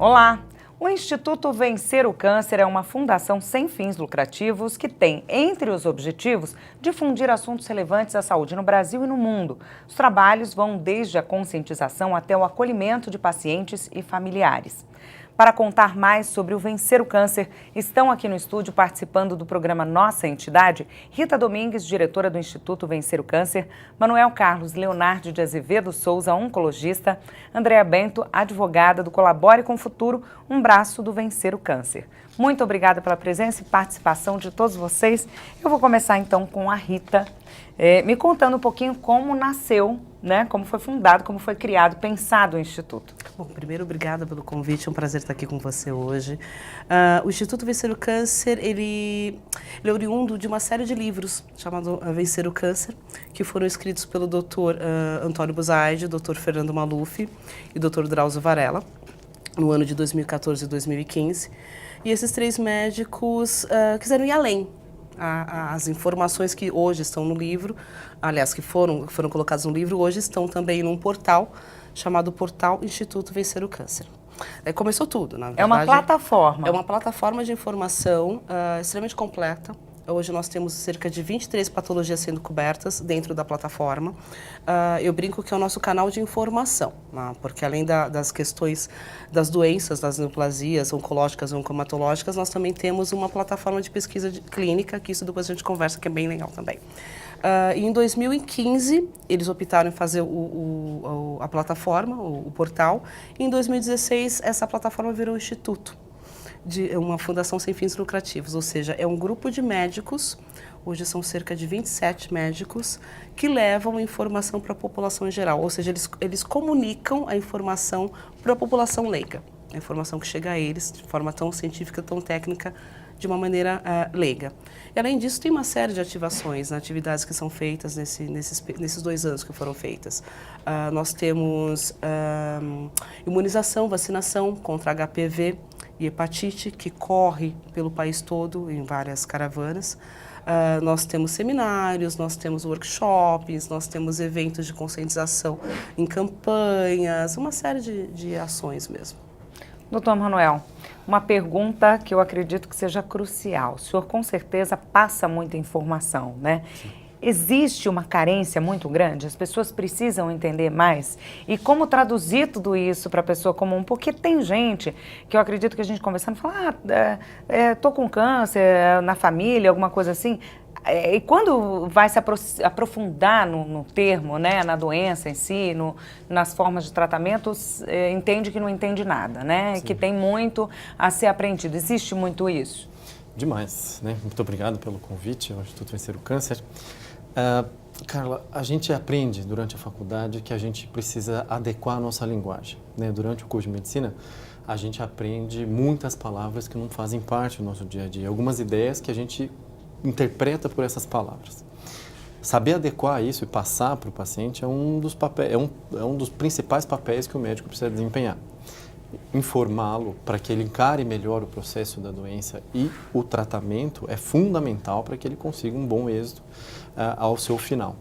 Olá! O Instituto Vencer o Câncer é uma fundação sem fins lucrativos que tem, entre os objetivos, difundir assuntos relevantes à saúde no Brasil e no mundo. Os trabalhos vão desde a conscientização até o acolhimento de pacientes e familiares. Para contar mais sobre o Vencer o Câncer, estão aqui no estúdio participando do programa Nossa Entidade, Rita Domingues, diretora do Instituto Vencer o Câncer, Manuel Carlos Leonardo de Azevedo Souza, oncologista, Andréa Bento, advogada do Colabore com o Futuro, um braço do Vencer o Câncer. Muito obrigada pela presença e participação de todos vocês. Eu vou começar então com a Rita, me contando um pouquinho como nasceu, né, como foi fundado, como foi criado, pensado o Instituto. Bom, primeiro, obrigada pelo convite, é um prazer estar aqui com você hoje. O Instituto Vencer o Câncer, ele é oriundo de uma série de livros chamado Vencer o Câncer, que foram escritos pelo Dr. Antônio Buzaide, Dr. Fernando Maluf e Dr. Drauzio Varela, no ano de 2014 e 2015. E esses três médicos quiseram ir além. As informações que hoje estão no livro, aliás, que foram colocadas no livro, hoje estão também num portal chamado Portal Instituto Vencer o Câncer. Começou tudo, na verdade. É uma plataforma. É uma plataforma de informação extremamente completa. Hoje nós temos cerca de 23 patologias sendo cobertas dentro da plataforma. Eu brinco que é o nosso canal de informação, né? Porque além das questões das doenças, das neoplasias oncológicas ou oncomatológicas, nós também temos uma plataforma de pesquisa clínica, que isso depois a gente conversa, que é bem legal também. E em 2015, eles optaram em fazer a plataforma, o portal, e em 2016 essa plataforma virou um instituto. De uma fundação sem fins lucrativos, ou seja, é um grupo de médicos, hoje são cerca de 27 médicos, que levam a informação para a população em geral, ou seja, eles comunicam a informação para a população leiga, a informação que chega a eles de forma tão científica, tão técnica, de uma maneira leiga. E além disso, tem uma série de ativações, atividades que são feitas nesses 2 anos que foram feitas. Nós temos imunização, vacinação contra HPV, e hepatite, que corre pelo país todo, em várias caravanas. Nós temos seminários, nós temos workshops, nós temos eventos de conscientização em campanhas, uma série de ações mesmo. Doutor Manuel, uma pergunta que eu acredito que seja crucial. O senhor com certeza passa muita informação, né? Sim. Existe uma carência muito grande? As pessoas precisam entender mais? E como traduzir tudo isso para a pessoa comum? Porque tem gente que eu acredito que a gente conversando fala, tô com câncer na família, alguma coisa assim. E quando vai se aprofundar no termo, né, na doença em si, nas formas de tratamento, entende que não entende nada, né? Sim. Que tem muito a ser aprendido. Existe muito isso? Demais, né? Muito obrigado pelo convite ao Instituto Vencer o Câncer. Carla, a gente aprende durante a faculdade que a gente precisa adequar a nossa linguagem, né? Durante o curso de medicina, a gente aprende muitas palavras que não fazem parte do nosso dia a dia, algumas ideias que a gente interpreta por essas palavras. Saber adequar isso e passar para o paciente é um dos papéis, é um dos principais papéis que o médico precisa desempenhar. Informá-lo para que ele encare melhor o processo da doença e o tratamento é fundamental para que ele consiga um bom êxito ao seu final.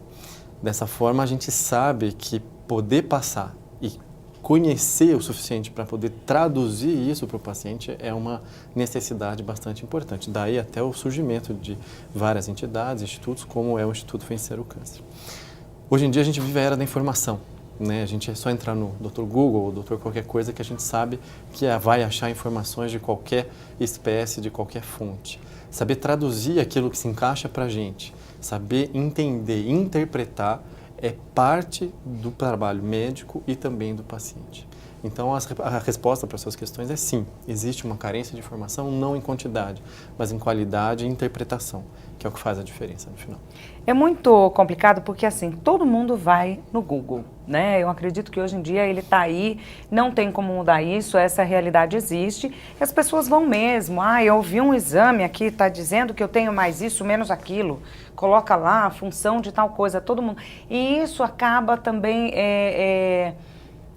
Dessa forma, a gente sabe que poder passar e conhecer o suficiente para poder traduzir isso para o paciente é uma necessidade bastante importante. Daí até o surgimento de várias entidades, institutos, como é o Instituto Vencer o Câncer. Hoje em dia a gente vive a era da informação, né? A gente é só entrar no Dr. Google ou Dr. qualquer coisa que a gente sabe que vai achar informações de qualquer espécie, de qualquer fonte. Saber traduzir aquilo que se encaixa para a gente, saber entender, interpretar é parte do trabalho médico e também do paciente. Então, a resposta para as suas questões é sim, existe uma carência de informação, não em quantidade, mas em qualidade e interpretação, que é o que faz a diferença no final. É muito complicado porque, assim, todo mundo vai no Google, né? Eu acredito que hoje em dia ele está aí, não tem como mudar isso, essa realidade existe, e as pessoas vão mesmo. Eu vi um exame aqui, está dizendo que eu tenho mais isso, menos aquilo, coloca lá a função de tal coisa, todo mundo. E isso acaba também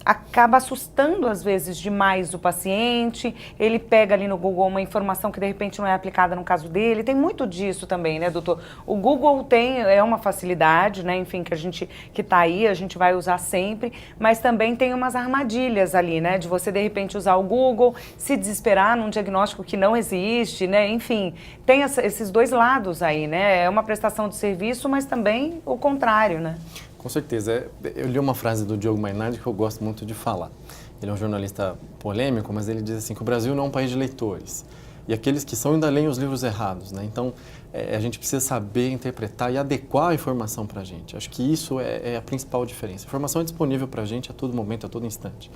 acaba assustando às vezes demais o paciente, ele pega ali no Google uma informação que de repente não é aplicada no caso dele, tem muito disso também, né, doutor? O Google é uma facilidade, né, enfim, que tá aí, a gente vai usar sempre, mas também tem umas armadilhas ali, né, de você de repente usar o Google, se desesperar num diagnóstico que não existe, né, enfim, tem esses dois lados aí, né, é uma prestação de serviço, mas também o contrário, né? Com certeza. Eu li uma frase do Diogo Mainardi que eu gosto muito de falar. Ele é um jornalista polêmico, mas ele diz assim que o Brasil não é um país de leitores. E aqueles que são ainda leem os livros errados, né? Então, a gente precisa saber interpretar e adequar a informação para a gente. Acho que isso é a principal diferença. A informação é disponível para a gente a todo momento, a todo instante.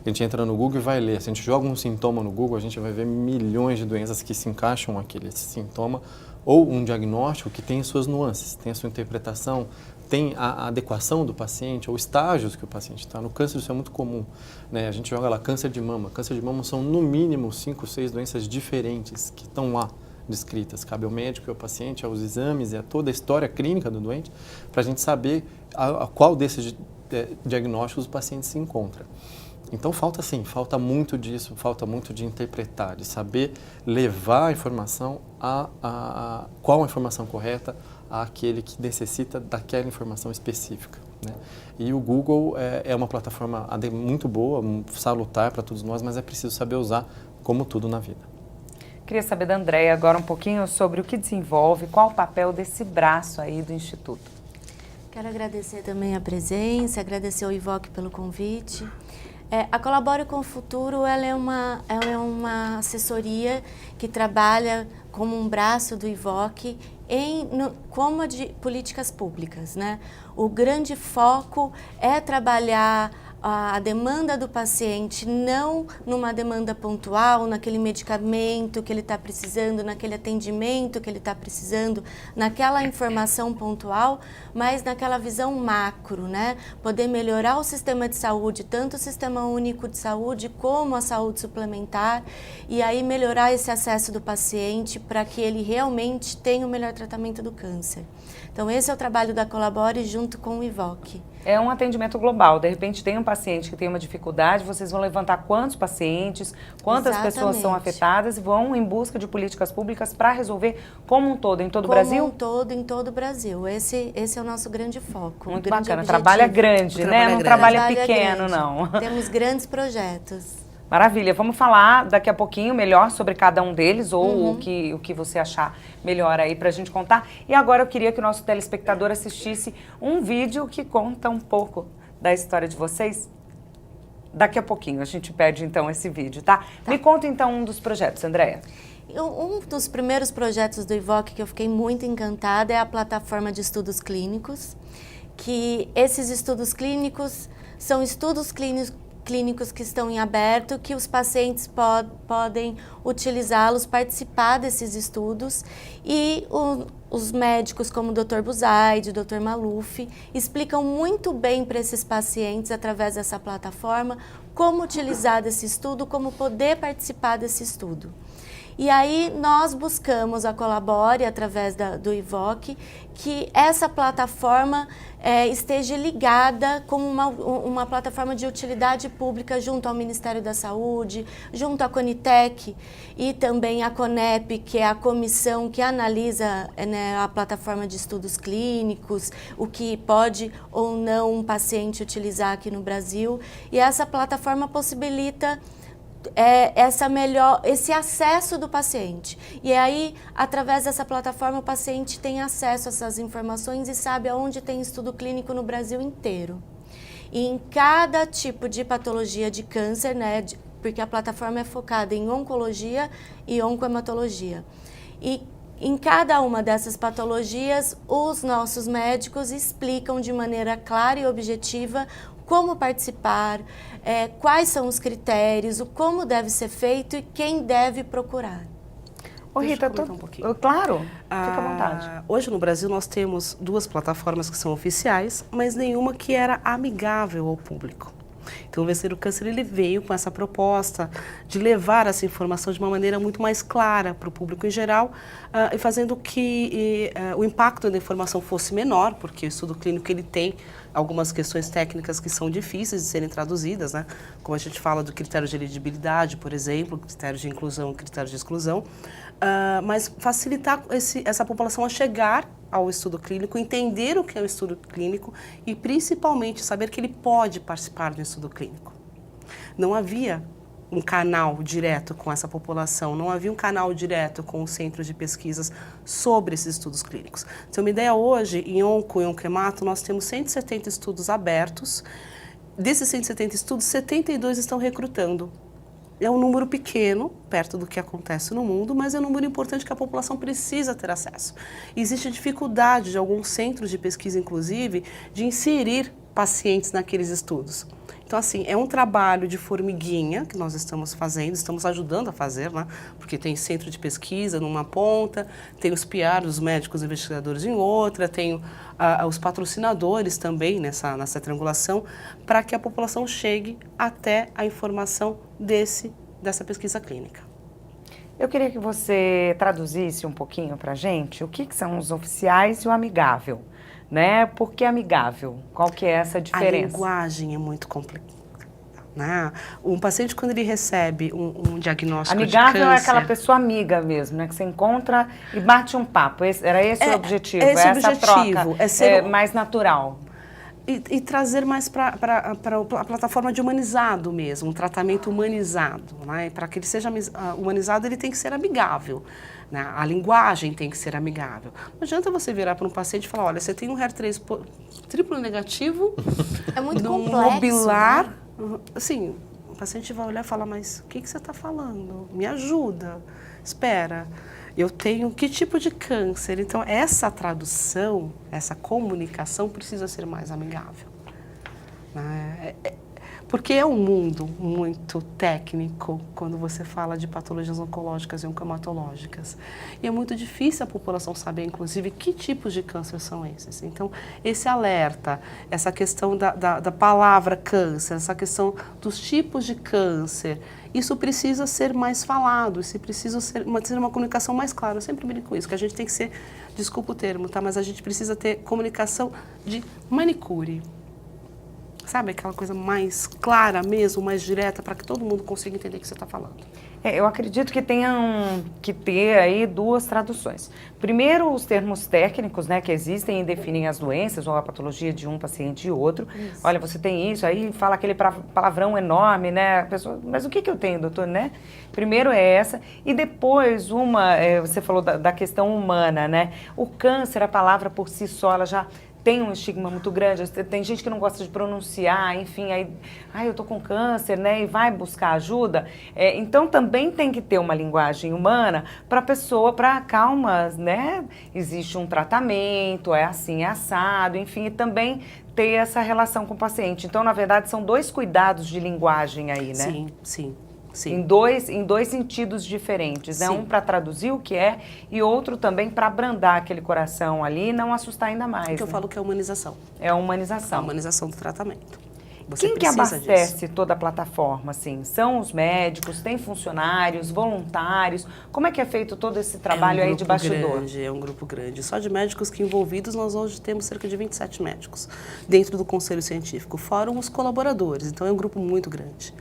A gente entra no Google e vai ler. Se a gente joga um sintoma no Google, a gente vai ver milhões de doenças que se encaixam naquele sintoma ou um diagnóstico que tem suas nuances, tem a sua interpretação, tem a adequação do paciente ou estágios que o paciente está. No câncer isso é muito comum, né? A gente joga lá câncer de mama. Câncer de mama são no mínimo 5, 6 doenças diferentes que estão lá descritas. Cabe ao médico e ao paciente, aos exames e a toda a história clínica do doente para a gente saber a qual desses diagnósticos o paciente se encontra. Então falta muito disso, falta muito de interpretar, de saber levar a informação qual a informação correta àquele que necessita daquela informação específica, né? E o Google é uma plataforma muito boa, salutar para todos nós, mas é preciso saber usar como tudo na vida. Queria saber da Andréia agora um pouquinho sobre o que desenvolve, qual o papel desse braço aí do Instituto. Quero agradecer também a presença, agradecer ao IVOC pelo convite. A Colabore com o Futuro ela é uma assessoria que trabalha como um braço do IVOC como de políticas públicas, né? O grande foco é trabalhar a demanda do paciente, não numa demanda pontual, naquele medicamento que ele está precisando, naquele atendimento que ele está precisando, naquela informação pontual, mas naquela visão macro, né? Poder melhorar o sistema de saúde, tanto o Sistema Único de Saúde como a saúde suplementar, e aí melhorar esse acesso do paciente para que ele realmente tenha o melhor tratamento do câncer. Então esse é o trabalho da Colabore junto com o IVOC. É um atendimento global, de repente tem um paciente que tem uma dificuldade, vocês vão levantar quantos pacientes, quantas pessoas são afetadas e vão em busca de políticas públicas para resolver como um todo, em todo o Brasil? Como um todo, em todo o Brasil. Esse é o nosso grande foco. Muito bacana, trabalho é grande, né? Não trabalho pequeno, não. Temos grandes projetos. Maravilha, vamos falar daqui a pouquinho melhor sobre cada um deles ou o que você achar melhor aí pra gente contar. E agora eu queria que o nosso telespectador assistisse um vídeo que conta um pouco da história de vocês. Daqui a pouquinho a gente pede então esse vídeo, tá? Me conta então um dos projetos, Andréia. Um dos primeiros projetos do IVOC que eu fiquei muito encantada é a plataforma de estudos clínicos, que esses estudos clínicos são estudos clínicos que estão em aberto, que os pacientes podem utilizá-los, participar desses estudos e os médicos como o Dr. Buzaide, o Dr. Maluf, explicam muito bem para esses pacientes, através dessa plataforma, como utilizar desse estudo, como poder participar desse estudo. E aí nós buscamos a Colabore, através do IVOC, que essa plataforma esteja ligada como uma plataforma de utilidade pública junto ao Ministério da Saúde, junto à Conitec e também à CONEP, que é a comissão que analisa, né, a plataforma de estudos clínicos, o que pode ou não um paciente utilizar aqui no Brasil. E essa plataforma possibilita esse acesso do paciente. E aí, através dessa plataforma, o paciente tem acesso a essas informações e sabe aonde tem estudo clínico no Brasil inteiro. E em cada tipo de patologia de câncer, né, porque a plataforma é focada em oncologia e oncohematologia. E em cada uma dessas patologias, os nossos médicos explicam de maneira clara e objetiva como participar, quais são os critérios, como deve ser feito e quem deve procurar. Ô Rita, um pouquinho. Claro, fica à vontade. Hoje no Brasil nós temos 2 plataformas que são oficiais, mas nenhuma que era amigável ao público. Então, o Vencer o Câncer ele veio com essa proposta de levar essa informação de uma maneira muito mais clara para o público em geral, e fazendo que o impacto da informação fosse menor, porque o estudo clínico ele tem algumas questões técnicas que são difíceis de serem traduzidas, né? Como a gente fala do critério de elegibilidade, por exemplo, critério de inclusão, critério de exclusão, mas facilitar essa população a chegar ao estudo clínico, entender o que é o estudo clínico e principalmente saber que ele pode participar do estudo clínico. Não havia um canal direto com essa população, não havia um canal direto com os centros de pesquisas sobre esses estudos clínicos. Pra ter uma ideia, hoje, em onco e onquemato, nós temos 170 estudos abertos. Desses 170 estudos, 72 estão recrutando. É um número pequeno, perto do que acontece no mundo, mas é um número importante que a população precisa ter acesso. Existe dificuldade de alguns centros de pesquisa, inclusive, de inserir pacientes naqueles estudos. Então, assim, é um trabalho de formiguinha que nós estamos fazendo, estamos ajudando a fazer, né? Porque tem centro de pesquisa numa ponta, tem os PIAs, os médicos investigadores em outra, tem os patrocinadores também nessa triangulação, para que a população chegue até a informação dessa pesquisa clínica. Eu queria que você traduzisse um pouquinho para a gente o que são os oficiais e o amigável. Né? Por que amigável? Qual que é essa diferença? A linguagem é muito complicada. Né? Um paciente, quando ele recebe um diagnóstico amigável de câncer... é aquela pessoa amiga mesmo, né? Que você encontra e bate um papo. Era esse o objetivo, essa troca é ser mais natural. E trazer mais para a plataforma de humanizado mesmo, um tratamento humanizado. Né? Para que ele seja humanizado, ele tem que ser amigável. Né? A linguagem tem que ser amigável. Não adianta você virar para um paciente e falar, olha, você tem um HER3 triplo negativo, é muito num complexo, mobilar. né? Assim, o paciente vai olhar e falar, mas o que você está falando? Me ajuda. Espera, eu tenho que tipo de câncer? Então, essa tradução, essa comunicação precisa ser mais amigável. Né? Porque é um mundo muito técnico quando você fala de patologias oncológicas e oncomatológicas. E é muito difícil a população saber, inclusive, que tipos de câncer são esses. Então, esse alerta, essa questão da palavra câncer, essa questão dos tipos de câncer, isso precisa ser mais falado, isso precisa ser uma comunicação mais clara. Eu sempre brinco com isso, que a gente tem que ser, desculpa o termo, tá? Mas a gente precisa ter comunicação de manicure. Sabe, aquela coisa mais clara mesmo, mais direta, para que todo mundo consiga entender o que você está falando. Eu acredito que tenham que ter aí duas traduções. Primeiro, os termos técnicos, né, que existem e definem as doenças ou a patologia de um paciente e outro. Isso. Olha, você tem isso, aí fala aquele palavrão enorme, né? A pessoa, mas o que eu tenho, doutor, né? Primeiro é essa. E depois, você falou da questão humana, né? O câncer, a palavra por si só, ela já tem um estigma muito grande, tem gente que não gosta de pronunciar, enfim, aí eu tô com câncer, né, e vai buscar ajuda. Então também tem que ter uma linguagem humana para a pessoa, para calma, né, existe um tratamento, é assim, é assado, enfim, e também ter essa relação com o paciente. Então, na verdade, são dois cuidados de linguagem aí, né? Sim, sim. Sim. Em dois sentidos diferentes, né? Um para traduzir o que é e outro também para abrandar aquele coração ali e não assustar ainda mais. Que eu falo que é humanização. É a humanização. A humanização do tratamento. Quem que abastece toda a plataforma, assim? São os médicos, tem funcionários, voluntários? Como é que é feito todo esse trabalho aí de bastidor? É um grupo grande. Só de médicos que envolvidos, nós hoje temos cerca de 27 médicos dentro do Conselho Científico, fora os colaboradores. Então, é um grupo muito grande.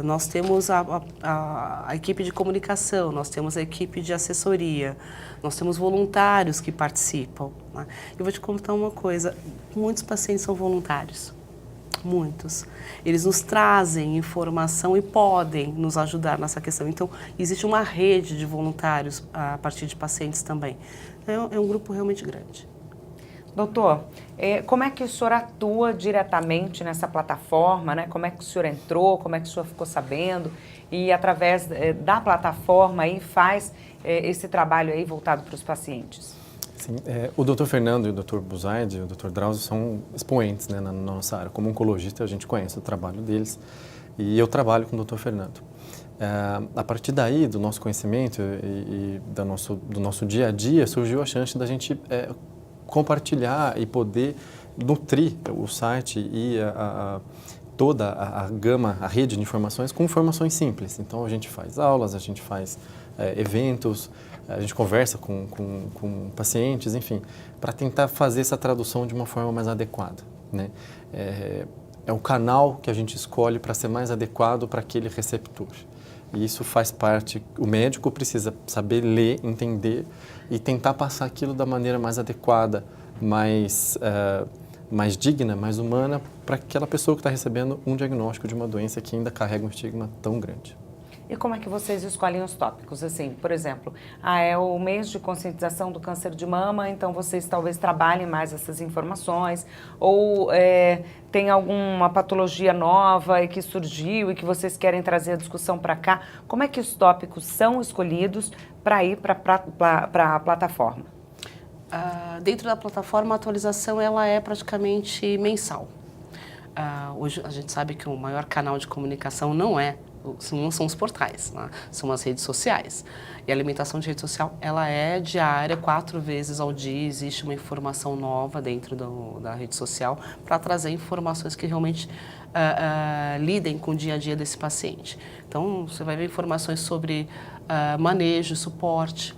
Nós temos a equipe de comunicação, nós temos a equipe de assessoria, nós temos voluntários que participam. Né? Eu vou te contar uma coisa, muitos pacientes são voluntários, muitos. Eles nos trazem informação e podem nos ajudar nessa questão. Então, existe uma rede de voluntários a partir de pacientes também. É um grupo realmente grande. Doutor, como é que o senhor atua diretamente nessa plataforma, né? Como é que o senhor entrou, como é que o senhor ficou sabendo e através da plataforma aí faz esse trabalho aí voltado para os pacientes? Sim, o Dr. Fernando e o Dr. Buzaide e o Dr. Drauzio são expoentes, né, na nossa área. Como oncologista, a gente conhece o trabalho deles e eu trabalho com o Dr. Fernando. A partir daí, do nosso conhecimento e do nosso dia a dia, surgiu a chance da gente compartilhar e poder nutrir o site e toda a gama, a rede de informações com informações simples. Então, a gente faz aulas, a gente faz eventos, a gente conversa com pacientes, enfim, para tentar fazer essa tradução de uma forma mais adequada, né? É o canal que a gente escolhe para ser mais adequado para aquele receptor. E isso faz parte, o médico precisa saber ler, entender e tentar passar aquilo da maneira mais adequada, mais digna, mais humana para aquela pessoa que está recebendo um diagnóstico de uma doença que ainda carrega um estigma tão grande. E como é que vocês escolhem os tópicos? Assim, por exemplo, é o mês de conscientização do câncer de mama, então vocês talvez trabalhem mais essas informações, ou tem alguma patologia nova e que surgiu e que vocês querem trazer a discussão para cá. Como é que os tópicos são escolhidos para ir para a plataforma? Dentro da plataforma, a atualização ela é praticamente mensal. Hoje a gente sabe que o maior canal de comunicação não são os portais, né? São as redes sociais. E a alimentação de rede social, ela é diária, 4 vezes ao dia, existe uma informação nova dentro da rede social para trazer informações que realmente lidem com o dia a dia desse paciente. Então, você vai ver informações sobre manejo, suporte,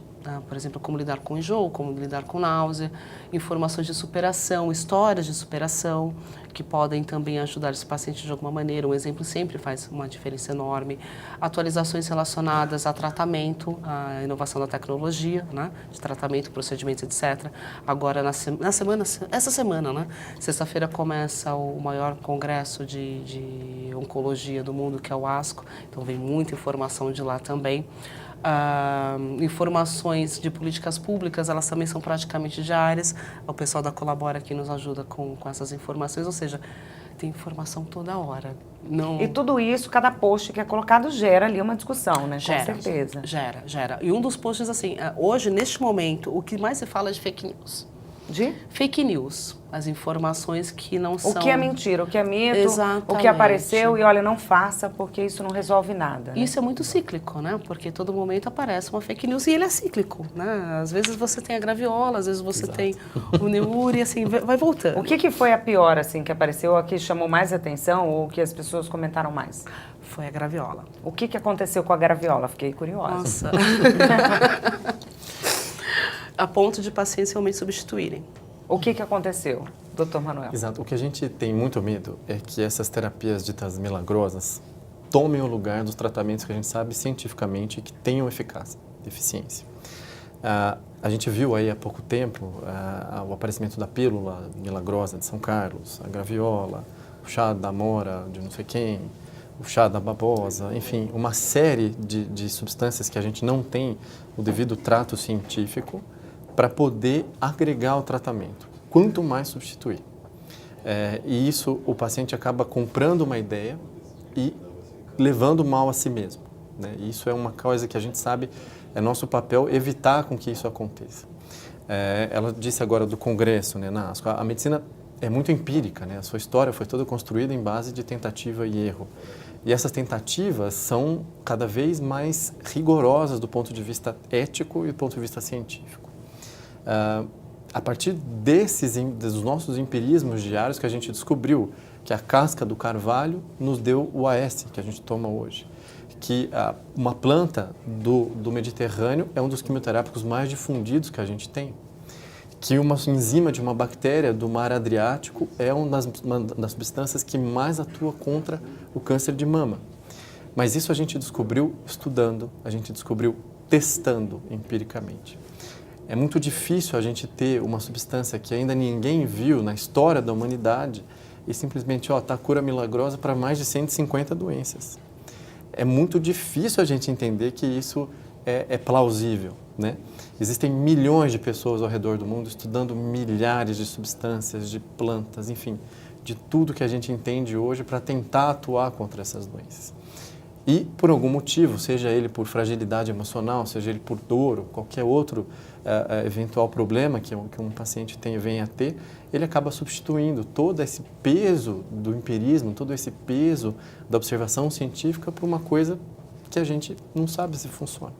por exemplo, como lidar com enjoo, como lidar com náusea, informações de superação, histórias de superação, que podem também ajudar esse paciente de alguma maneira. Um exemplo sempre faz uma diferença enorme. Atualizações relacionadas a tratamento, a inovação da tecnologia, né, de tratamento, procedimentos, etc. Agora, essa semana, né, sexta-feira começa o maior congresso de oncologia do mundo, que é o ASCO, então vem muita informação de lá também. Informações de políticas públicas, elas também são praticamente diárias. O pessoal da Colabora aqui nos ajuda com essas informações, ou seja, tem informação toda hora. E tudo isso, cada post que é colocado gera ali uma discussão, né? Gera, com certeza. Gera. E um dos posts, assim, hoje, neste momento, o que mais se fala é de fake news. De? Fake news, as informações que não são... O que é mentira, o que é mito, Exatamente. O que apareceu e olha, não faça porque isso não resolve nada. Né? Isso é muito cíclico, né? Porque todo momento aparece uma fake news e ele é cíclico, né? Às vezes você tem a graviola, às vezes você tem o neure, assim, vai voltando. O que foi a pior, assim, que apareceu, a que chamou mais atenção ou que as pessoas comentaram mais? Foi a graviola. O que aconteceu com a graviola? Fiquei curiosa. Nossa. A ponto de pacientes realmente substituírem. O que aconteceu, Dr. Manuel? Exato. O que a gente tem muito medo é que essas terapias ditas milagrosas tomem o lugar dos tratamentos que a gente sabe cientificamente que tenham eficácia, eficiência. A gente viu aí há pouco tempo o aparecimento da pílula milagrosa de São Carlos, a graviola, o chá da amora de não sei quem, o chá da babosa, enfim, uma série de substâncias que a gente não tem o devido trato científico para poder agregar ao tratamento, quanto mais substituir. E isso, o paciente acaba comprando uma ideia e levando mal a si mesmo. Né? E isso é uma coisa que a gente sabe, é nosso papel evitar com que isso aconteça. Ela disse agora do congresso, né, na ASCO, a medicina é muito empírica, né? A sua história foi toda construída em base de tentativa e erro. E essas tentativas são cada vez mais rigorosas do ponto de vista ético e do ponto de vista científico. A partir dos nossos empirismos diários que a gente descobriu que a casca do carvalho nos deu o AS que a gente toma hoje, que uma planta do Mediterrâneo é um dos quimioterápicos mais difundidos que a gente tem, que uma enzima de uma bactéria do mar Adriático é uma das substâncias que mais atua contra o câncer de mama. Mas isso a gente descobriu estudando, a gente descobriu testando empiricamente. É muito difícil a gente ter uma substância que ainda ninguém viu na história da humanidade e simplesmente, tá cura milagrosa para mais de 150 doenças. É muito difícil a gente entender que isso é plausível, né? Existem milhões de pessoas ao redor do mundo estudando milhares de substâncias, de plantas, enfim, de tudo que a gente entende hoje para tentar atuar contra essas doenças. E, por algum motivo, seja ele por fragilidade emocional, seja ele por dor ou qualquer outro eventual problema que um paciente venha a ter, ele acaba substituindo todo esse peso do empirismo, todo esse peso da observação científica por uma coisa que a gente não sabe se funciona.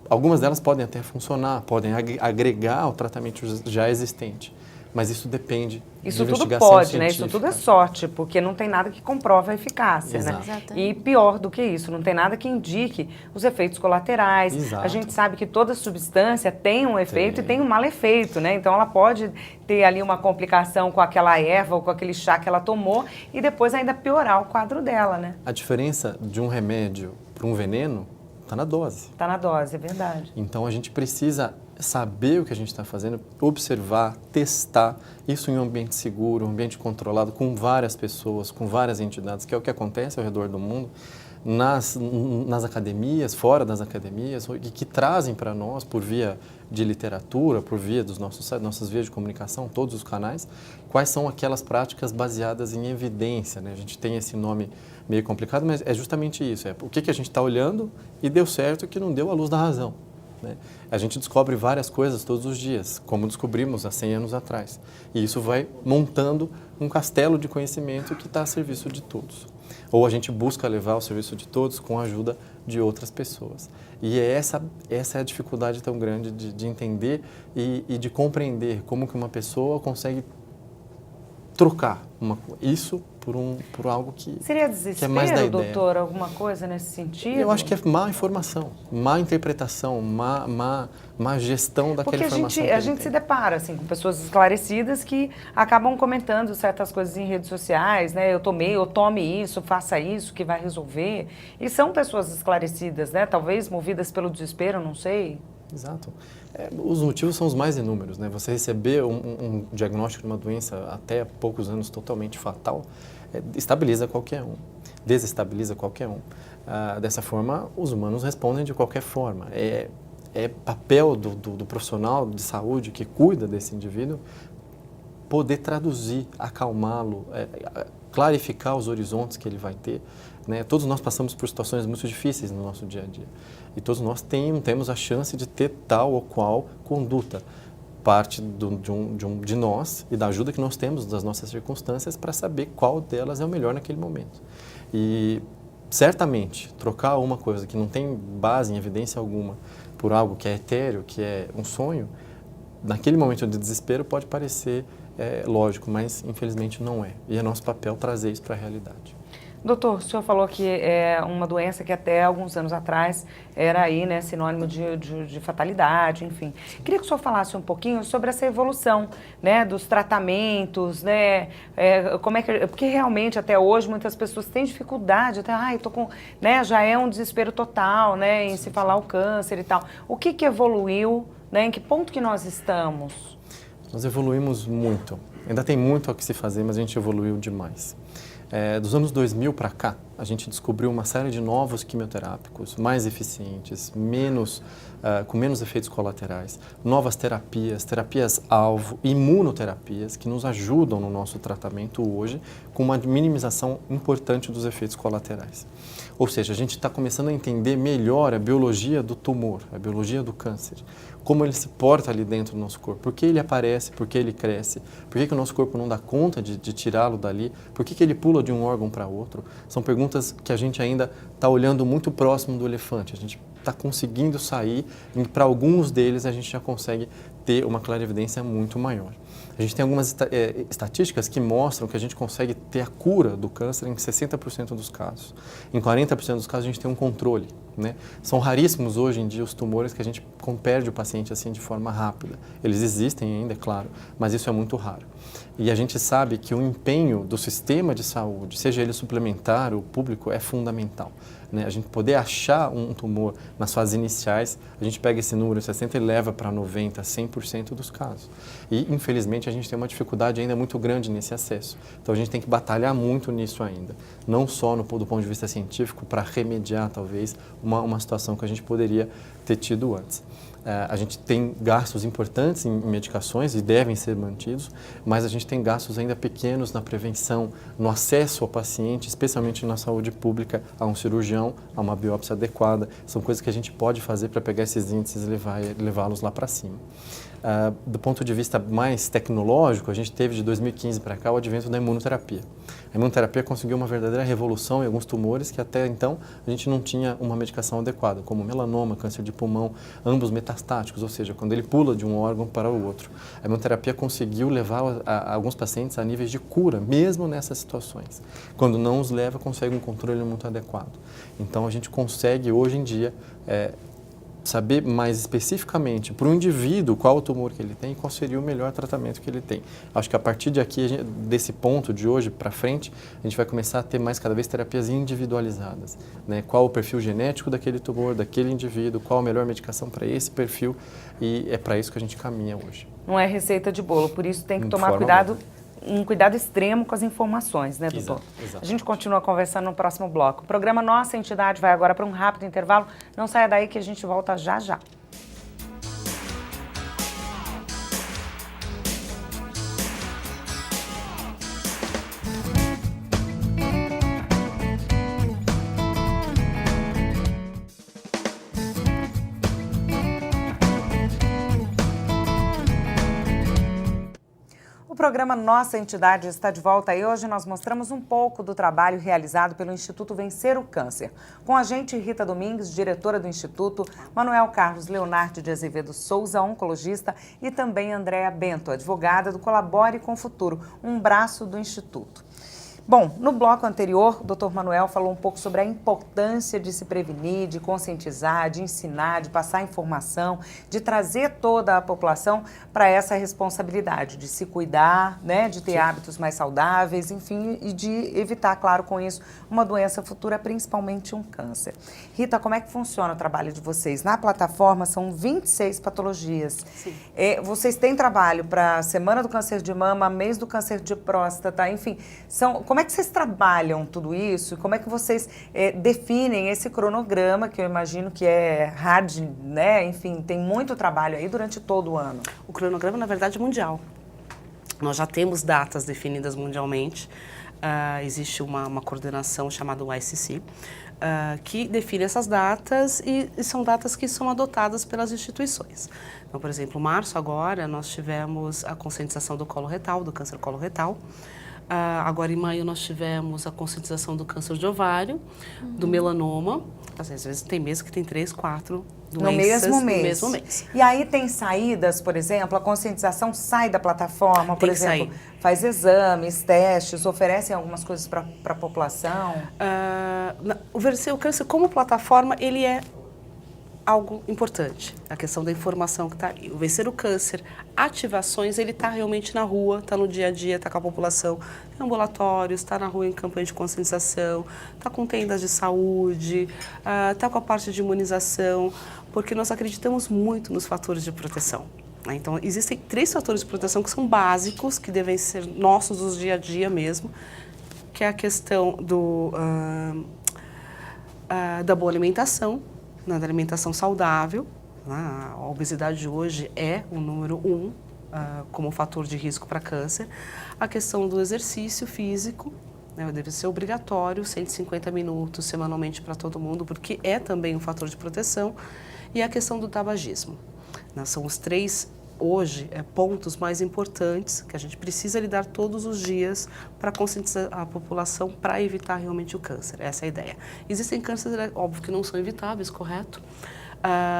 Algumas delas podem até funcionar, podem agregar ao tratamento já existente, mas isso depende Isso de tudo investigação pode, né? Isso científica. tudo é sorte, porque não tem nada que comprove a eficácia, né? Exato. Exatamente. E pior do que isso, não tem nada que indique os efeitos colaterais. Exato. A gente sabe que toda substância tem um efeito Tem. e tem um malefeito, né? Então ela pode ter ali uma complicação com aquela erva ou com aquele chá que ela tomou e depois ainda piorar o quadro dela, né? A diferença de um remédio para um veneno está na dose. Tá na dose, é verdade. Então a gente precisa saber o que a gente está fazendo, observar, testar isso em um ambiente seguro, um ambiente controlado, com várias pessoas, com várias entidades, que é o que acontece ao redor do mundo, nas academias, fora das academias, e que trazem para nós, por via de literatura, por via dos nossas vias de comunicação, todos os canais, quais são aquelas práticas baseadas em evidência, né? A gente tem esse nome meio complicado, mas é justamente isso, o que a gente está olhando e deu certo e que não deu à luz da razão. Né? A gente descobre várias coisas todos os dias, como descobrimos há 100 anos atrás. E isso vai montando um castelo de conhecimento que está a serviço de todos. Ou a gente busca levar ao serviço de todos com a ajuda de outras pessoas. E essa é a dificuldade tão grande de entender e de compreender como que uma pessoa consegue trocar isso por algo que Seria que é mais da desespero, ideia. doutor, alguma coisa nesse sentido? Eu acho que é má informação, má interpretação, má gestão daquela Porque informação. a gente se depara assim, com pessoas esclarecidas que acabam comentando certas coisas em redes sociais, né? Eu tome isso, faça isso, que vai resolver. E são pessoas esclarecidas, né? Talvez movidas pelo desespero, não sei. Exato. Os motivos são os mais inúmeros, né? Você receber um diagnóstico de uma doença até poucos anos totalmente fatal, estabiliza qualquer um, desestabiliza qualquer um. Dessa forma, os humanos respondem de qualquer forma. É papel do profissional de saúde que cuida desse indivíduo poder traduzir, acalmá-lo, clarificar os horizontes que ele vai ter. Né? Todos nós passamos por situações muito difíceis no nosso dia a dia. E todos nós temos a chance de ter tal ou qual conduta. Parte de nós e da ajuda que nós temos das nossas circunstâncias para saber qual delas é o melhor naquele momento. E certamente trocar uma coisa que não tem base em evidência alguma por algo que é etéreo, que é um sonho, naquele momento de desespero pode parecer lógico, mas infelizmente não é. E é nosso papel trazer isso para a realidade. Doutor, o senhor falou que é uma doença que até alguns anos atrás era aí, né, sinônimo de fatalidade, enfim. Queria que o senhor falasse um pouquinho sobre essa evolução, né, dos tratamentos, né, porque realmente até hoje muitas pessoas têm dificuldade, até, tô com, né, já é um desespero total, né, em se falar o câncer e tal. O que evoluiu, né, em que ponto que nós estamos? Nós evoluímos muito. Ainda tem muito a que se fazer, mas a gente evoluiu demais. Dos anos 2000 para cá, a gente descobriu uma série de novos quimioterápicos mais eficientes, com menos efeitos colaterais, novas terapias-alvo, imunoterapias que nos ajudam no nosso tratamento hoje com uma minimização importante dos efeitos colaterais. Ou seja, a gente está começando a entender melhor a biologia do tumor, a biologia do câncer, como ele se porta ali dentro do nosso corpo, por que ele aparece, por que ele cresce, por que o nosso corpo não dá conta de tirá-lo dali, por que ele pula de um órgão para outro. São perguntas que a gente ainda está olhando muito próximo do elefante, a gente está conseguindo sair e para alguns deles a gente já consegue ter uma clarividência muito maior. A gente tem algumas estatísticas que mostram que a gente consegue ter a cura do câncer em 60% dos casos. Em 40% dos casos a gente tem um controle, né? São raríssimos hoje em dia os tumores que a gente perde o paciente assim de forma rápida. Eles existem ainda, é claro, mas isso é muito raro. E a gente sabe que o empenho do sistema de saúde, seja ele suplementar ou público, é fundamental. Né? A gente poder achar um tumor nas fases iniciais, a gente pega esse número 60 e leva para 90%, 100% dos casos. E, infelizmente, a gente tem uma dificuldade ainda muito grande nesse acesso. Então, a gente tem que batalhar muito nisso ainda. Não só do ponto de vista científico, para remediar, talvez, uma situação que a gente poderia ter tido antes. A gente tem gastos importantes em medicações e devem ser mantidos, mas a gente tem gastos ainda pequenos na prevenção, no acesso ao paciente, especialmente na saúde pública, a um cirurgião, a uma biópsia adequada. São coisas que a gente pode fazer para pegar esses índices e levá-los lá para cima. Do ponto de vista mais tecnológico, a gente teve de 2015 para cá o advento da imunoterapia. A imunoterapia conseguiu uma verdadeira revolução em alguns tumores que até então a gente não tinha uma medicação adequada, como melanoma, câncer de pulmão, ambos metastáticos, ou seja, quando ele pula de um órgão para o outro. A imunoterapia conseguiu levar alguns pacientes a níveis de cura, mesmo nessas situações. Quando não os leva, consegue um controle muito adequado. Então a gente consegue hoje em dia saber mais especificamente para o indivíduo qual o tumor que ele tem e qual seria o melhor tratamento que ele tem. Acho que a partir de aqui, desse ponto de hoje para frente, a gente vai começar a ter mais cada vez terapias individualizadas, né? Qual o perfil genético daquele tumor, daquele indivíduo, qual a melhor medicação para esse perfil, e é para isso que a gente caminha hoje. Não é receita de bolo, por isso tem que De tomar forma cuidado, um cuidado extremo com as informações, né, doutor? Exato. A gente continua conversando no próximo bloco. O programa Nossa Entidade vai agora para um rápido intervalo. Não saia daí que a gente volta já já. O programa Nossa Entidade está de volta e hoje nós mostramos um pouco do trabalho realizado pelo Instituto Vencer o Câncer. Com a gente, Rita Domingues, diretora do Instituto, Manuel Carlos Leonardo de Azevedo Souza, oncologista, e também Andréa Bento, advogada do Colabore com o Futuro, um braço do Instituto. Bom, no bloco anterior, o Dr. Manuel falou um pouco sobre a importância de se prevenir, de conscientizar, de ensinar, de passar informação, de trazer toda a população para essa responsabilidade, de se cuidar, né, de ter hábitos mais saudáveis, enfim, e de evitar, claro, com isso, uma doença futura, principalmente um câncer. Rita, como é que funciona o trabalho de vocês? Na plataforma são 26 patologias. Sim. Vocês têm trabalho para a Semana do Câncer de Mama, mês do câncer de próstata, enfim, como é que vocês trabalham tudo isso? Como é que vocês definem esse cronograma, que eu imagino que é hard, né? Enfim, tem muito trabalho aí durante todo o ano. O cronograma, na verdade, é mundial. Nós já temos datas definidas mundialmente. Existe uma coordenação chamada ICC, que define essas datas e são datas que são adotadas pelas instituições. Então, por exemplo, em março agora, nós tivemos a conscientização do colo retal, do câncer colo retal. Agora, em maio, nós tivemos a conscientização do câncer de ovário, do melanoma. Às vezes tem meses que tem 3, 4 doenças no mesmo mês. E aí tem saídas, por exemplo, a conscientização sai da plataforma, por exemplo, faz exames, testes, oferecem algumas coisas para a população? O Vencer o Câncer, como plataforma, ele é algo importante, a questão da informação que está ali. O Vencer o Câncer, ativações, ele está realmente na rua, está no dia a dia, está com a população, em ambulatórios, está na rua em campanha de conscientização, está com tendas de saúde, está com a parte de imunização, porque nós acreditamos muito nos fatores de proteção. Então, existem 3 fatores de proteção que são básicos, que devem ser nossos do dia a dia mesmo, que é a questão da boa alimentação, da alimentação saudável. A obesidade hoje é o número 1 como fator de risco para câncer. A questão do exercício físico, né, deve ser obrigatório, 150 minutos semanalmente para todo mundo, porque é também um fator de proteção. E a questão do tabagismo. São os 3 hoje pontos mais importantes que a gente precisa lidar todos os dias para conscientizar a população para evitar realmente o câncer. Essa é a ideia. Existem cânceres, óbvio, que não são evitáveis, correto?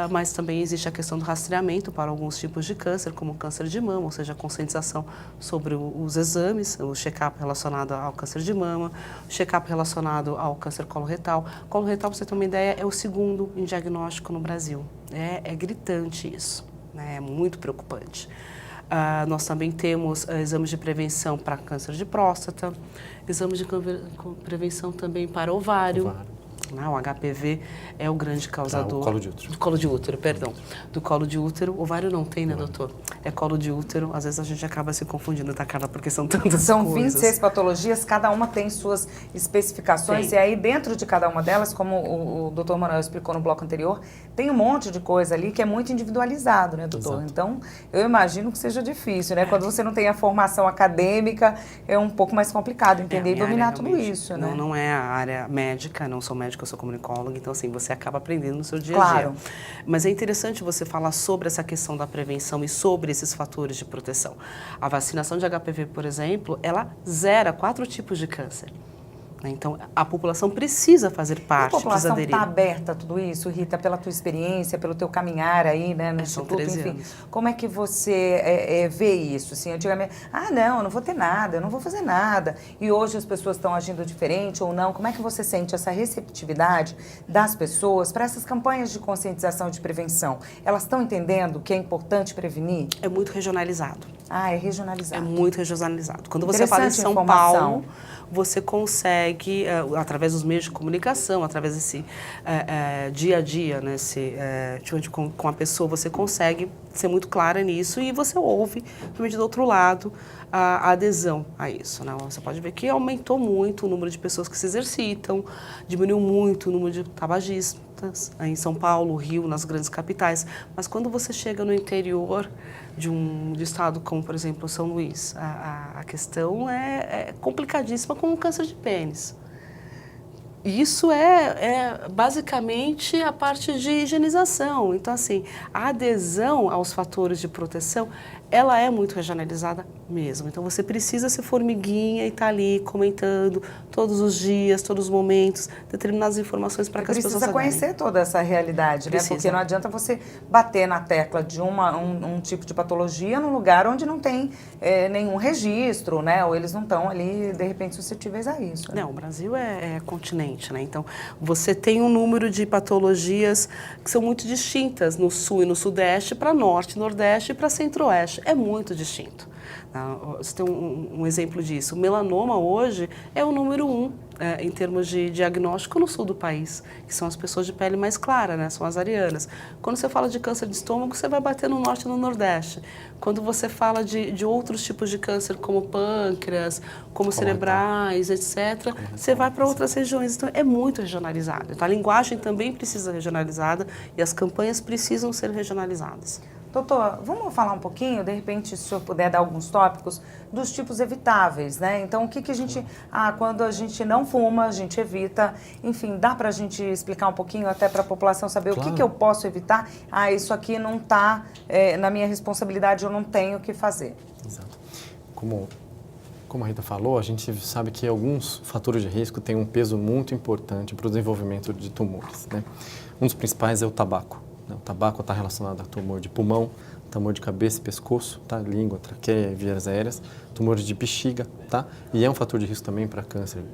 Mas também existe a questão do rastreamento para alguns tipos de câncer, como o câncer de mama, ou seja, a conscientização sobre os exames, o check-up relacionado ao câncer de mama, o check-up relacionado ao câncer coloretal. Coloretal, para você ter uma ideia, é o 2º em diagnóstico no Brasil. É gritante isso. É muito preocupante. Nós também temos exames de prevenção para câncer de próstata, exames de prevenção também para ovário. O HPV é o grande causador. O colo de útero. Do colo de útero, perdão. Do colo de útero. Ovário não tem, né, doutor? É colo de útero. Às vezes a gente acaba se confundindo, tá, Carla? Porque são tantas coisas. São 26 patologias, cada uma tem suas especificações. Sim. E aí, dentro de cada uma delas, como o doutor Manuel explicou no bloco anterior, tem um monte de coisa ali que é muito individualizado, né, doutor? Exato. Então, eu imagino que seja difícil, né? Quando você não tem a formação acadêmica, é um pouco mais complicado entender e dominar tudo isso, né? Não é a área médica, não sou médico que eu sou comunicóloga, então assim, você acaba aprendendo no seu dia a dia. Claro. Mas é interessante você falar sobre essa questão da prevenção e sobre esses fatores de proteção. A vacinação de HPV, por exemplo, ela zera 4 tipos de câncer. Então, a população precisa fazer parte, A população precisa aderir. está aberta a tudo isso, Rita, pela tua experiência, pelo teu caminhar aí, né, no São Instituto, 13 enfim. anos. Como é que você vê isso? Assim, antigamente, não, eu não vou ter nada, eu não vou fazer nada. E hoje as pessoas estão agindo diferente ou não? Como é que você sente essa receptividade das pessoas para essas campanhas de conscientização e de prevenção? Elas estão entendendo que é importante prevenir? É muito regionalizado. É regionalizado. É muito regionalizado. Quando você fala em Interessante São informação. Paulo, você consegue, através dos meios de comunicação, através desse dia a dia, né, com a pessoa, você consegue ser muito clara nisso e você ouve, principalmente do outro lado, a adesão a isso. Né? Você pode ver que aumentou muito o número de pessoas que se exercitam, diminuiu muito o número de tabagistas em São Paulo, Rio, nas grandes capitais. Mas quando você chega no interior de estado como, por exemplo, São Luís, a questão é complicadíssima com o câncer de pênis. Isso é basicamente a parte de higienização. Então, assim, a adesão aos fatores de proteção, ela é muito regionalizada mesmo. Então, você precisa ser formiguinha e estar ali comentando todos os dias, todos os momentos, determinadas informações para que as pessoas Precisa conhecer toda essa realidade, né? Precisa. Porque não adianta você bater na tecla de um tipo de patologia num lugar onde não tem nenhum registro, né? Ou eles não estão ali, de repente, suscetíveis a isso. Né? Não, o Brasil é continente, né? Então, você tem um número de patologias que são muito distintas no sul e no sudeste para norte, nordeste e para centro-oeste. É muito distinto. Você tem um exemplo disso. O melanoma hoje é o número 1 em termos de diagnóstico no sul do país, que são as pessoas de pele mais clara, né? São as arianas. Quando você fala de câncer de estômago, você vai bater no norte e no nordeste. Quando você fala de outros tipos de câncer, como pâncreas, como cerebrais, etc., você vai para outras regiões. Então, é muito regionalizado. Então, a linguagem também precisa ser regionalizada e as campanhas precisam ser regionalizadas. Doutor, vamos falar um pouquinho, de repente, se o senhor puder dar alguns tópicos dos tipos evitáveis, né? Então, o que a gente... quando a gente não fuma, a gente evita. Enfim, dá para a gente explicar um pouquinho até para a população saber Claro. o que eu posso evitar? Isso aqui não está na minha responsabilidade, eu não tenho o que fazer. Exato. Como a Rita falou, a gente sabe que alguns fatores de risco têm um peso muito importante para o desenvolvimento de tumores, né? Um dos principais é o tabaco. O tabaco está relacionado a tumor de pulmão, tumor de cabeça e pescoço, tá? Língua, traqueia e vias aéreas, tumores de bexiga, tá? E é um fator de risco também para câncer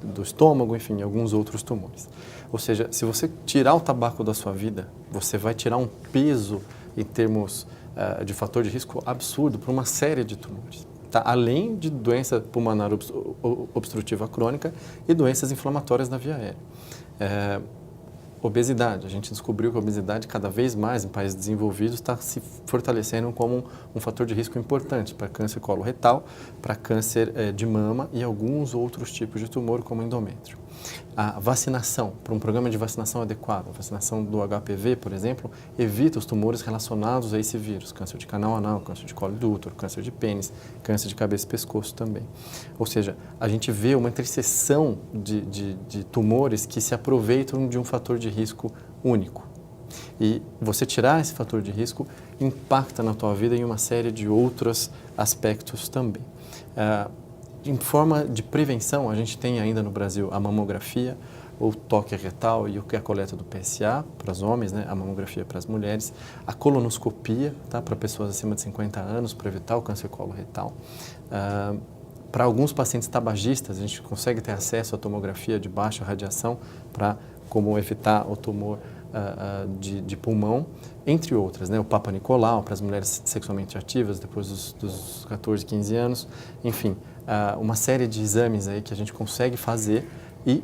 do estômago, enfim, alguns outros tumores. Ou seja, se você tirar o tabaco da sua vida, você vai tirar um peso em termos de fator de risco absurdo para uma série de tumores. Tá? Além de doença pulmonar obstrutiva crônica e doenças inflamatórias da via aérea. Obesidade. A gente descobriu que a obesidade cada vez mais em países desenvolvidos está se fortalecendo como um fator de risco importante para câncer coloretal, para câncer de mama e alguns outros tipos de tumor como endométrio. A vacinação, para um programa de vacinação adequado, a vacinação do HPV, por exemplo, evita os tumores relacionados a esse vírus, câncer de canal anal, câncer de colo do útero, câncer de pênis, câncer de cabeça e pescoço também. Ou seja, a gente vê uma interseção de tumores que se aproveitam de um fator de risco único. E você tirar esse fator de risco impacta na tua vida em uma série de outros aspectos também. Em forma de prevenção, a gente tem ainda no Brasil a mamografia, o toque retal e a coleta do PSA para os homens, né? A mamografia para as mulheres, a colonoscopia, tá? Para pessoas acima de 50 anos, para evitar o câncer coloretal. Para alguns pacientes tabagistas, a gente consegue ter acesso à tomografia de baixa radiação para como evitar o tumor de pulmão, entre outras, né? O Papa Nicolau para as mulheres sexualmente ativas depois dos 14, 15 anos, enfim, uma série de exames aí que a gente consegue fazer e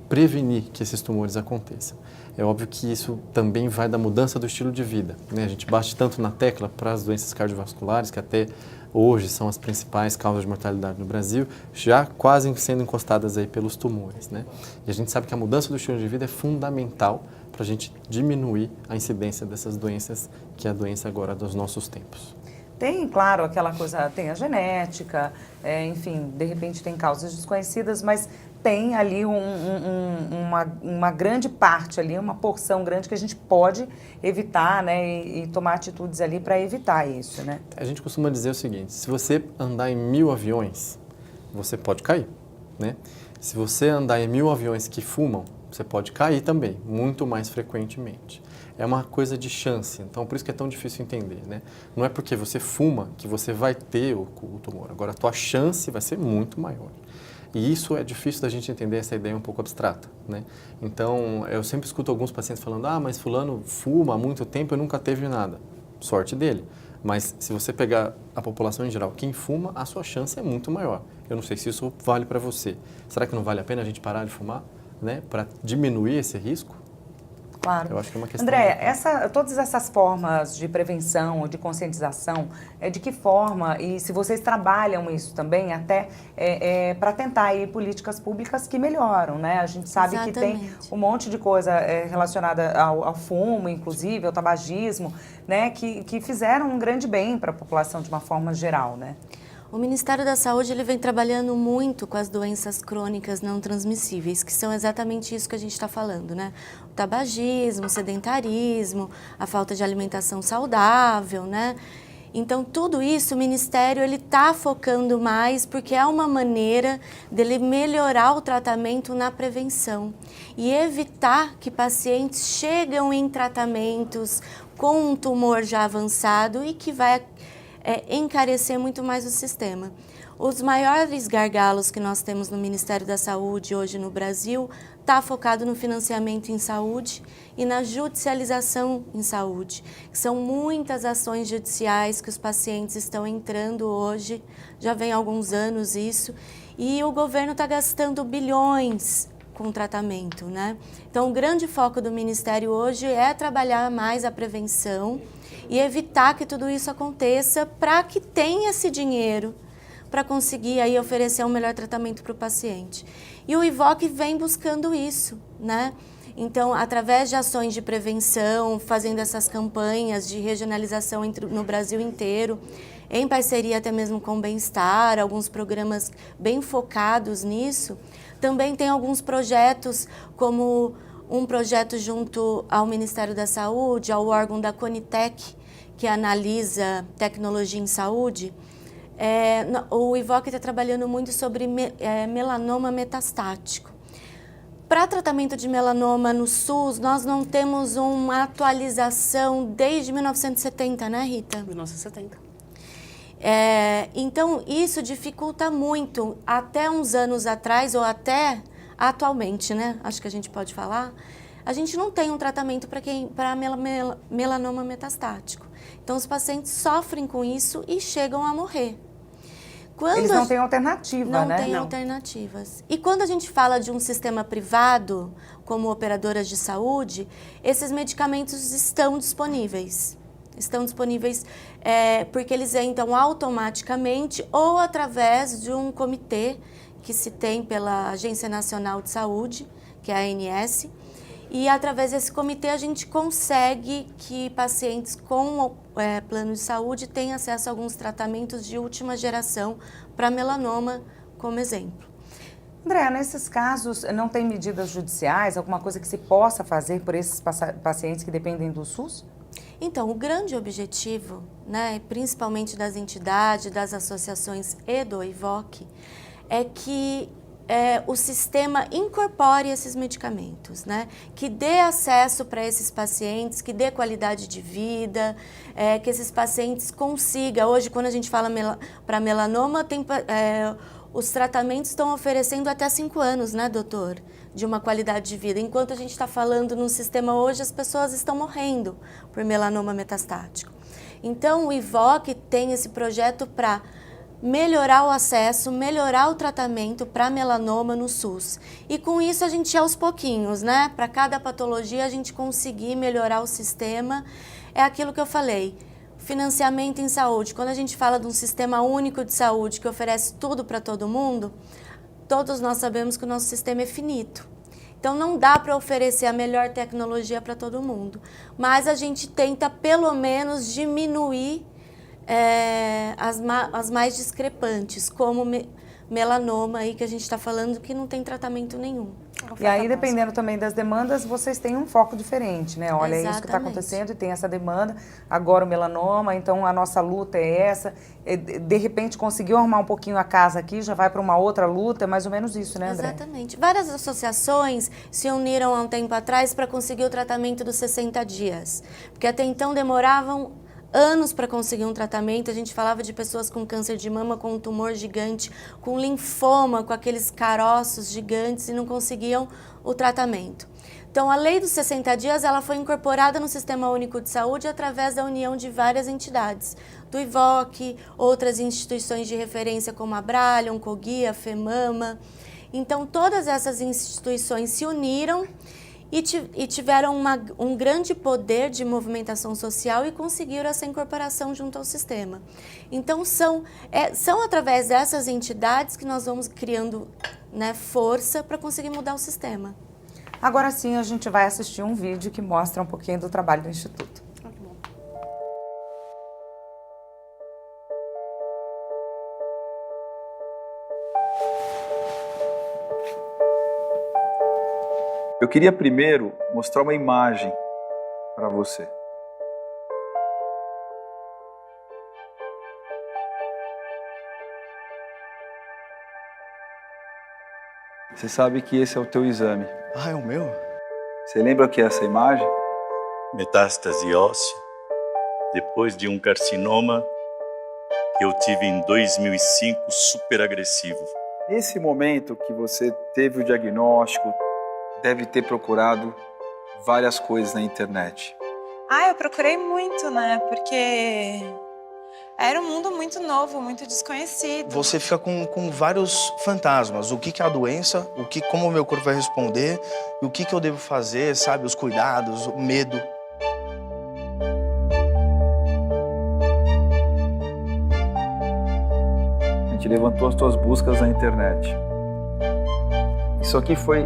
prevenir que esses tumores aconteçam. É óbvio que isso também vai da mudança do estilo de vida, né? A gente bate tanto na tecla para as doenças cardiovasculares, que até hoje são as principais causas de mortalidade no Brasil, já quase sendo encostadas aí pelos tumores, né? E a gente sabe que a mudança do estilo de vida é fundamental para a gente diminuir a incidência dessas doenças, que é a doença agora dos nossos tempos. Tem, claro, aquela coisa, tem a genética, enfim, de repente tem causas desconhecidas, mas tem ali uma grande parte ali, uma porção grande que a gente pode evitar, né, e tomar atitudes ali para evitar isso, né? A gente costuma dizer o seguinte: se você andar em 1000 aviões, você pode cair, né? Se você andar em 1000 aviões que fumam, você pode cair também, muito mais frequentemente. É uma coisa de chance, então por isso que é tão difícil entender, né? Não é porque você fuma que você vai ter o tumor, agora a tua chance vai ser muito maior. E isso é difícil da gente entender, essa ideia um pouco abstrata, né? Então, eu sempre escuto alguns pacientes falando: ah, mas fulano fuma há muito tempo e nunca teve nada. Sorte dele. Mas se você pegar a população em geral, quem fuma, a sua chance é muito maior. Eu não sei se isso vale para você. Será que não vale a pena a gente parar de fumar, né, para diminuir esse risco? Claro. Eu acho que é uma questão... André, todas essas formas de prevenção ou de conscientização, de que forma, e se vocês trabalham isso também, até para tentar aí políticas públicas que melhoram, né? A gente sabe que tem um monte de coisa relacionada ao fumo, inclusive, ao tabagismo, né? Que fizeram um grande bem para a população de uma forma geral, né? O Ministério da Saúde ele vem trabalhando muito com as doenças crônicas não transmissíveis, que são exatamente isso que a gente está falando, né? O tabagismo, o sedentarismo, a falta de alimentação saudável, né? Então, tudo isso o Ministério ele está focando mais porque é uma maneira dele melhorar o tratamento na prevenção e evitar que pacientes chegam em tratamentos com um tumor já avançado e que vai encarecer muito mais o sistema. Os maiores gargalos que nós temos no Ministério da Saúde hoje no Brasil está focado no financiamento em saúde e na judicialização em saúde. São muitas ações judiciais que os pacientes estão entrando hoje, já vem há alguns anos isso, e o governo está gastando bilhões com tratamento, né? Então, o grande foco do Ministério hoje é trabalhar mais a prevenção e evitar que tudo isso aconteça para que tenha esse dinheiro para conseguir aí oferecer um melhor tratamento para o paciente. E o IVOC vem buscando isso, né? Então, através de ações de prevenção, fazendo essas campanhas de regionalização no Brasil inteiro, em parceria até mesmo com o Bem-Estar, alguns programas bem focados nisso. Também tem alguns projetos, como um projeto junto ao Ministério da Saúde, ao órgão da Conitec, que analisa tecnologia em saúde. O IVOC está trabalhando muito sobre melanoma metastático. Para tratamento de melanoma no SUS, nós não temos uma atualização desde 1970, né, Rita? 1970. Então, isso dificulta muito. Até uns anos atrás, ou até atualmente, né? Acho que a gente pode falar. A gente não tem um tratamento para melanoma metastático. Então, os pacientes sofrem com isso e chegam a morrer. Eles não têm alternativa, né? Não têm alternativas. E quando a gente fala de um sistema privado, como operadoras de saúde, esses medicamentos estão disponíveis. Estão disponíveis porque eles entram automaticamente ou através de um comitê que se tem pela Agência Nacional de Saúde, que é a ANS, e através desse comitê a gente consegue que pacientes com plano de saúde tenham acesso a alguns tratamentos de última geração para melanoma, como exemplo. André, nesses casos não tem medidas judiciais, alguma coisa que se possa fazer por esses pacientes que dependem do SUS? Então, o grande objetivo, né, principalmente das entidades, das associações e do IVOC, é que o sistema incorpore esses medicamentos, né? Que dê acesso para esses pacientes, que dê qualidade de vida, que esses pacientes consigam. Hoje, quando a gente fala para melanoma, os tratamentos estão oferecendo até 5 anos, né, doutor? De uma qualidade de vida. Enquanto a gente está falando no sistema hoje, as pessoas estão morrendo por melanoma metastático. Então, o IVOC tem esse projeto para melhorar o acesso, melhorar o tratamento para melanoma no SUS. E com isso a gente aos pouquinhos, né? Para cada patologia a gente conseguir melhorar o sistema. É aquilo que eu falei, financiamento em saúde. Quando a gente fala de um sistema único de saúde que oferece tudo para todo mundo, todos nós sabemos que o nosso sistema é finito. Então não dá para oferecer a melhor tecnologia para todo mundo. Mas a gente tenta pelo menos diminuir as mais discrepantes, como melanoma aí que a gente está falando que não tem tratamento nenhum. E aí, dependendo também das demandas, vocês têm um foco diferente, né? Olha, é isso que está Exatamente. acontecendo e tem essa demanda, agora o melanoma, então a nossa luta é essa. De repente, conseguiu arrumar um pouquinho a casa aqui, já vai para uma outra luta, é mais ou menos isso, né, André? Exatamente. Várias associações se uniram há um tempo atrás para conseguir o tratamento dos 60 dias, porque até então demoravam anos para conseguir um tratamento. A gente falava de pessoas com câncer de mama, com um tumor gigante, com linfoma, com aqueles caroços gigantes e não conseguiam o tratamento. Então, a lei dos 60 dias ela foi incorporada no Sistema Único de Saúde através da união de várias entidades, do IVOC, outras instituições de referência como a Bralha, Oncoguia, FEMAMA. Então, todas essas instituições se uniram e tiveram um grande poder de movimentação social e conseguiram essa incorporação junto ao sistema. Então, são através dessas entidades que nós vamos criando, né, força para conseguir mudar o sistema. Agora sim, a gente vai assistir um vídeo que mostra um pouquinho do trabalho do Instituto. Eu queria primeiro mostrar uma imagem para você. Você sabe que esse é o teu exame. Ah, é o meu? Você lembra o que é essa imagem? Metástase óssea, depois de um carcinoma que eu tive em 2005, super agressivo. Nesse momento que você teve o diagnóstico, deve ter procurado várias coisas na internet. Eu procurei muito, né? Porque era um mundo muito novo, muito desconhecido. Você fica com vários fantasmas. O que é a doença, como o meu corpo vai responder, e o que eu devo fazer, sabe? Os cuidados, o medo. A gente levantou as tuas buscas na internet. Isso aqui foi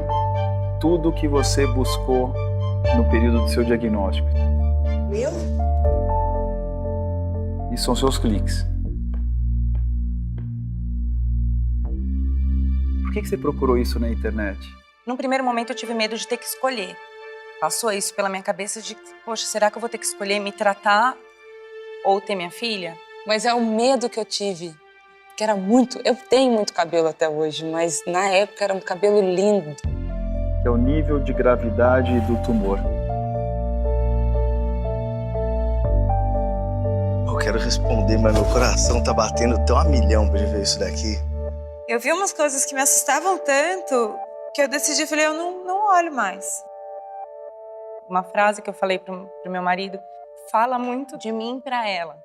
tudo que você buscou no período do seu diagnóstico. Meu? E são seus cliques. Por que você procurou isso na internet? Num primeiro momento eu tive medo de ter que escolher. Passou isso pela minha cabeça de, poxa, será que eu vou ter que escolher me tratar ou ter minha filha? Mas é o medo que eu tive, que era muito... Eu tenho muito cabelo até hoje, mas na época era um cabelo lindo. Que é o nível de gravidade do tumor. Eu quero responder, mas meu coração tá batendo tão a milhão pra ver isso daqui. Eu vi umas coisas que me assustavam tanto que eu decidi, falei, eu não olho mais. Uma frase que eu falei pro meu marido, fala muito de mim pra ela.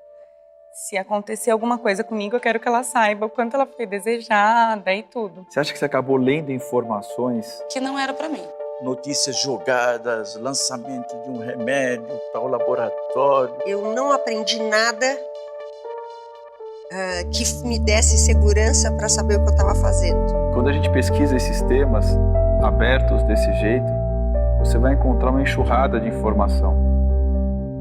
Se acontecer alguma coisa comigo, eu quero que ela saiba o quanto ela foi desejada e tudo. Você acha que você acabou lendo informações? Que não era pra mim. Notícias jogadas, lançamento de um remédio para o laboratório. Eu não aprendi nada que me desse segurança para saber o que eu estava fazendo. Quando a gente pesquisa esses temas abertos desse jeito, você vai encontrar uma enxurrada de informação.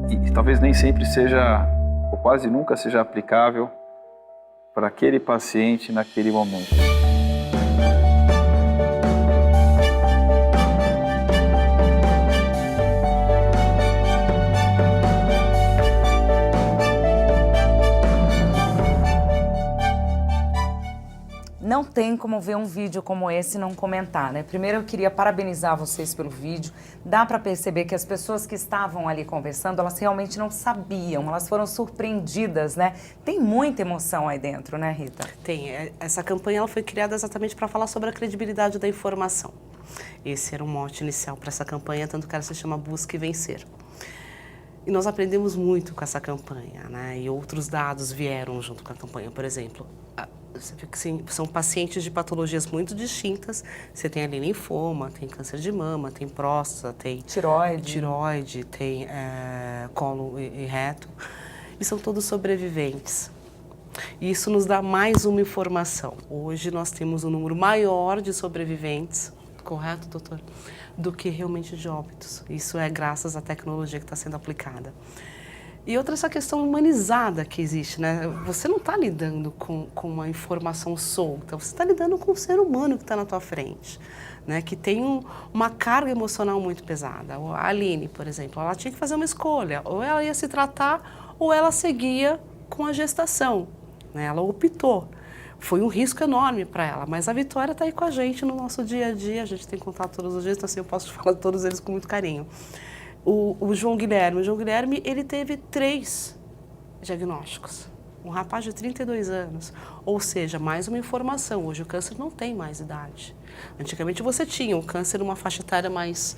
E talvez nem sempre seja, ou quase nunca seja aplicável para aquele paciente naquele momento. Não tem como ver um vídeo como esse e não comentar, né? Primeiro eu queria parabenizar vocês pelo vídeo. Dá para perceber que as pessoas que estavam ali conversando, elas realmente não sabiam, elas foram surpreendidas, né? Tem muita emoção aí dentro, né, Rita? Tem. Essa campanha ela foi criada exatamente para falar sobre a credibilidade da informação. Esse era o mote inicial para essa campanha, tanto que ela se chama Busque Vencer. E nós aprendemos muito com essa campanha, né? E outros dados vieram junto com a campanha. Por exemplo, você vê que são pacientes de patologias muito distintas. Você tem ali linfoma, tem câncer de mama, tem próstata, tem tireoide, tem colo e reto. E são todos sobreviventes. E isso nos dá mais uma informação. Hoje nós temos um número maior de sobreviventes, correto, doutor? Do que realmente de óbitos. Isso é graças à tecnologia que está sendo aplicada. E outra, essa questão humanizada que existe, né? Você não está lidando com uma informação solta, você está lidando com um ser humano que está na tua frente, né? Que tem uma carga emocional muito pesada. A Aline, por exemplo, ela tinha que fazer uma escolha, ou ela ia se tratar, ou ela seguia com a gestação, né? Ela optou. Foi um risco enorme para ela, mas a Vitória está aí com a gente no nosso dia a dia, a gente tem contato todos os dias, então assim, eu posso te falar de todos eles com muito carinho. O João Guilherme, ele teve 3 diagnósticos. Um rapaz de 32 anos. Ou seja, mais uma informação. Hoje o câncer não tem mais idade. Antigamente você tinha o câncer numa faixa etária mais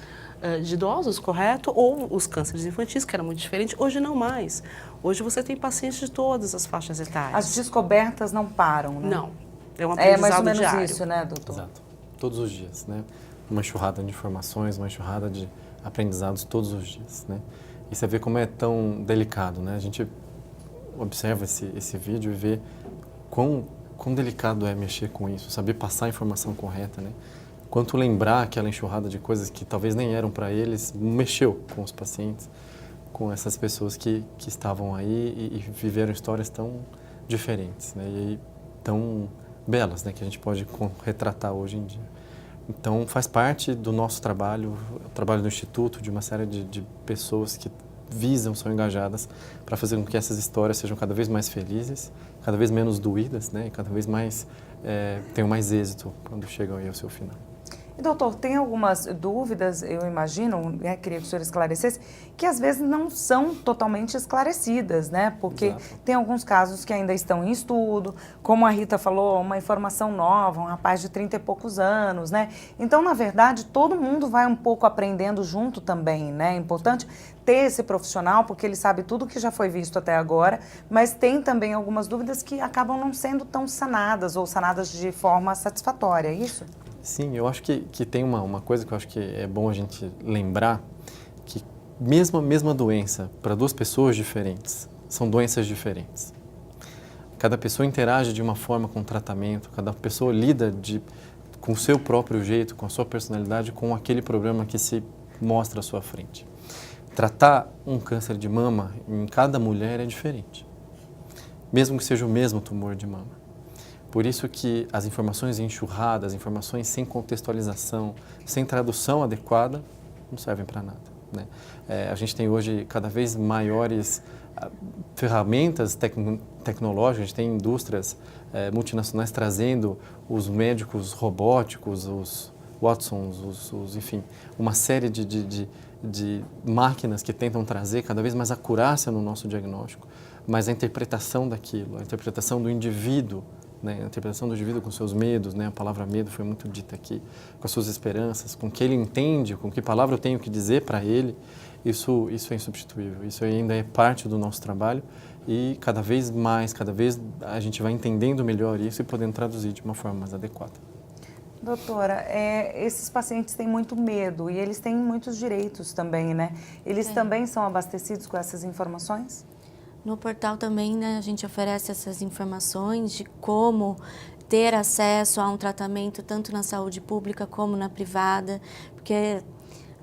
de idosos, correto? Ou os cânceres infantis, que era muito diferente. Hoje não mais. Hoje você tem pacientes de todas as faixas etárias. As descobertas não param, né? Não. É um aprendizado mais ou menos diário. isso, né, doutor? Exato. Todos os dias, né? Uma enxurrada de informações, uma enxurrada de aprendizados todos os dias, né? E você vê como é tão delicado, né? A gente observa esse vídeo e vê quão delicado é mexer com isso, saber passar a informação correta, né? Quanto lembrar aquela enxurrada de coisas que talvez nem eram para eles, mexeu com os pacientes, com essas pessoas que estavam aí e viveram histórias tão diferentes, né? E tão belas, né? Que a gente pode retratar hoje em dia. Então, faz parte do nosso trabalho, o trabalho do Instituto, de uma série de pessoas que visam, são engajadas para fazer com que essas histórias sejam cada vez mais felizes, cada vez menos doídas, né? E cada vez mais tenham mais êxito quando chegam aí ao seu final. E, doutor, tem algumas dúvidas, eu imagino, né, queria que o senhor esclarecesse, que às vezes não são totalmente esclarecidas, né? Porque Exato. tem alguns casos que ainda estão em estudo, como a Rita falou, uma informação nova, um rapaz de 30 e poucos anos, né? Então, na verdade, todo mundo vai um pouco aprendendo junto também, né? É importante ter esse profissional, porque ele sabe tudo que já foi visto até agora, mas tem também algumas dúvidas que acabam não sendo tão sanadas ou sanadas de forma satisfatória, é isso? Sim, eu acho que tem uma coisa que eu acho que é bom a gente lembrar, que mesma doença, para 2 pessoas diferentes, são doenças diferentes. Cada pessoa interage de uma forma com o tratamento, cada pessoa lida com o seu próprio jeito, com a sua personalidade, com aquele problema que se mostra à sua frente. Tratar um câncer de mama em cada mulher é diferente, mesmo que seja o mesmo tumor de mama. Por isso que as informações enxurradas, as informações sem contextualização, sem tradução adequada, não servem para nada, né? A gente tem hoje cada vez maiores ferramentas tecnológicas, a gente tem indústrias multinacionais trazendo os médicos robóticos, os Watsons, enfim, uma série de máquinas que tentam trazer cada vez mais acurácia no nosso diagnóstico, mas a interpretação daquilo, a interpretação do indivíduo, né? A interpretação do indivíduo com seus medos, né? A palavra medo foi muito dita aqui, com as suas esperanças, com o que ele entende, com que palavra eu tenho que dizer para ele, isso é insubstituível, isso ainda é parte do nosso trabalho e cada vez a gente vai entendendo melhor isso e podendo traduzir de uma forma mais adequada. Doutora, esses pacientes têm muito medo e eles têm muitos direitos também, né? Eles também são abastecidos com essas informações? No portal também, né, a gente oferece essas informações de como ter acesso a um tratamento tanto na saúde pública como na privada, porque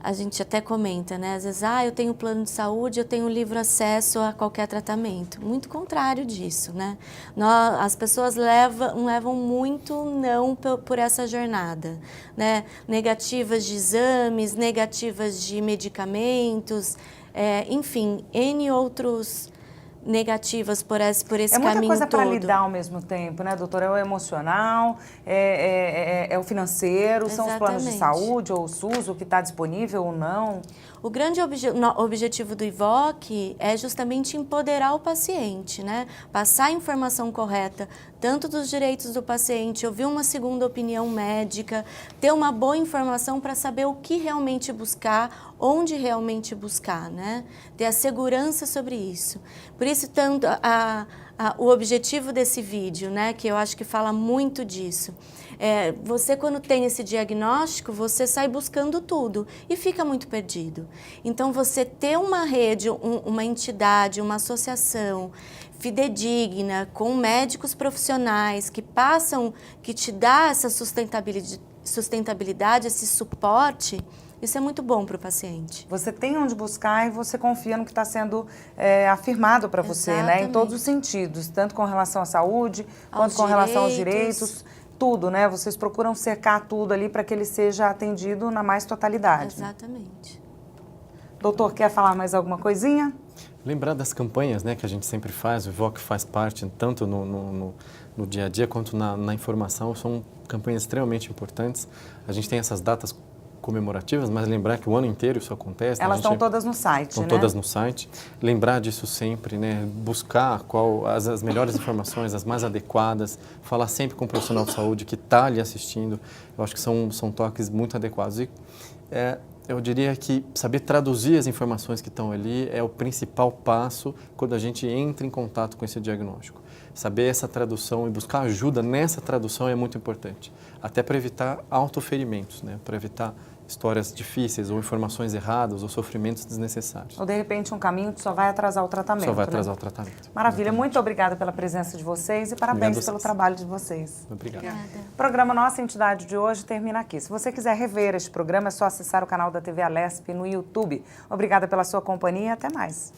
a gente até comenta, né, às vezes, eu tenho plano de saúde, eu tenho livre acesso a qualquer tratamento. Muito contrário disso, né? As pessoas levam muito não por essa jornada, né? Negativas de exames, negativas de medicamentos, enfim, N outros negativas por esse caminho todo. É muita coisa para lidar ao mesmo tempo, né, doutora? É o emocional, é o financeiro, são os planos de saúde ou o SUS, o que está disponível ou não. O grande objetivo do IVOC é justamente empoderar o paciente, né? Passar a informação correta, tanto dos direitos do paciente, ouvir uma segunda opinião médica, ter uma boa informação para saber o que realmente buscar, onde realmente buscar, né? Ter a segurança sobre isso. Por isso, tanto o objetivo desse vídeo, né, que eu acho que fala muito disso, você quando tem esse diagnóstico, você sai buscando tudo e fica muito perdido. Então, você ter uma rede, uma entidade, uma associação fidedigna, com médicos profissionais que te dá essa sustentabilidade, esse suporte, Isso é muito bom para o paciente. Você tem onde buscar e você confia no que está sendo afirmado para você, né? Em Exatamente. todos os sentidos, tanto com relação à saúde, quanto com relação aos direitos, tudo, né? Vocês procuram cercar tudo ali para que ele seja atendido na mais totalidade. Exatamente. Doutor, quer falar mais alguma coisinha? Lembrar das campanhas, né, que a gente sempre faz, o IVOC faz parte tanto no dia a dia quanto na informação, são campanhas extremamente importantes. A gente tem essas datas comemorativas, mas lembrar que o ano inteiro isso acontece. Elas estão todas no site, estão né? todas no site. Lembrar disso sempre, né? Buscar as melhores informações, as mais adequadas, falar sempre com o profissional de saúde que está ali assistindo. Eu acho que são toques muito adequados. E eu diria que saber traduzir as informações que estão ali é o principal passo quando a gente entra em contato com esse diagnóstico. Saber essa tradução e buscar ajuda nessa tradução é muito importante, até para evitar autoferimentos, né? Para evitar histórias difíceis ou informações erradas ou sofrimentos desnecessários. Ou, de repente, um caminho que só vai atrasar o tratamento. Só vai atrasar né? o tratamento. Maravilha. Exatamente. Muito obrigada pela presença de vocês e parabéns pelo trabalho de vocês. Obrigado. O programa Nossa Entidade de hoje termina aqui. Se você quiser rever este programa, é só acessar o canal da TV Alesp no YouTube. Obrigada pela sua companhia e até mais.